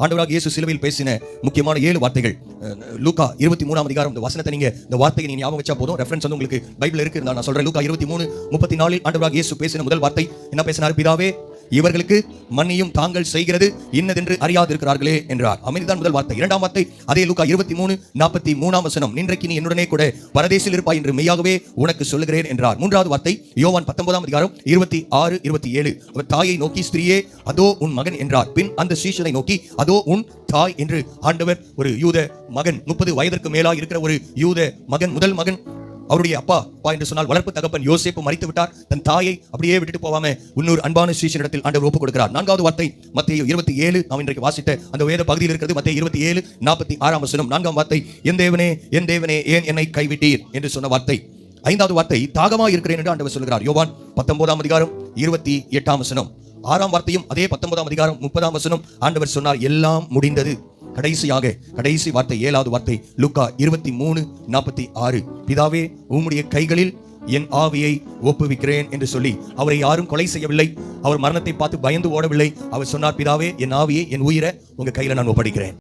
ஆண்டவராக இயேசு சிலுவையில் பேசின முக்கியமான 7 வார்த்தைகள். லூக்கா 23ஆம் அதிகாரம். இந்த வசனத்தை இந்த வார்த்தையை நீங்க ஞாபகம் வச்சா போதும். ரெஃபரன்ஸ் உங்களுக்கு பைபிள் இருக்கு. நான் சொல்றேன். லூக்கா 23:34 ஆண்டவராக இயேசு பேசின முதல் வார்த்தை என்ன பேசினார்? பிதாவே, இவர்களுக்கு மன்னியும், தாங்கள் செய்கிறது இன்னதென்று அறியாதிருக்கிறார்களே என்றார். அமைதிதான் முதல் வார்த்தை. இரண்டாம் வார்த்தை அதே லூக்கா 23:43 வசனம், இன்றைக்கு நீ என்னுடனே கூட பரதேசில் இருப்பாய் என்று மெய்யாகவே உனக்கு சொல்லுகிறேன் என்றார். மூன்றாவது வார்த்தை யோவான் 19ஆம் அதிகாரம் 26-27, அவர் தாயை நோக்கி ஸ்திரீயே அதோ உன் மகன் என்றார். பின் அந்த சீஷனை நோக்கி அதோ உன் தாய் என்று ஆண்டவர் ஒரு யூத மகன், 30 வயதிற்கு மேலா இருக்கிற ஒரு யூத மகன், முதல் மகன், அவருடைய அப்பா என்று சொன்னால் வளர்ப்பு தகப்பன் யோசேப்பு மரித்து விட்டார். தன் தாயை அப்படியே விட்டுட்டு போகாம இன்னொரு அன்பான சீஷனிடத்தில் ஆண்டவர் ஒப்புக் கொடுக்கிறார். நான்காவது வார்த்தை மத்தேயு 27, நாம் இன்றைக்கு வாசித்த அந்த வேத பகுதியில் இருக்கிறது. மத்தேயு 27:46 வசனம். நான்காம் வார்த்தை, என் தேவனே என் தேவனே ஏன் என்னை கைவிட்டீர் என்று சொன்ன வார்த்தை. ஐந்தாவது வார்த்தை தாகமா இருக்கிறேன் என்று ஆண்டவர் சொல்கிறார். யோவான் 19ஆம் அதிகாரம் 28ஆம் வசனம். ஆறாம் வார்த்தையும் அதே 19ஆம் அதிகாரம் 30ஆம் வசனம். ஆண்டவர் சொன்னார் எல்லாம் முடிந்தது. கடைசி வார்த்தை 7வது வார்த்தை லூக்கா 23:46, பிதாவே உம்முடைய கைகளில் என் ஆவியை ஒப்புவிக்கிறேன் என்று சொல்லி அவரை யாரும் கொலை செய்யவில்லை. அவர் மரணத்தை பார்த்து பயந்து ஓடவில்லை. அவர் சொன்னார், பிதாவே என் ஆவியை, என் உயிரை உங்க கையில நான் ஒப்படைக்கிறேன்.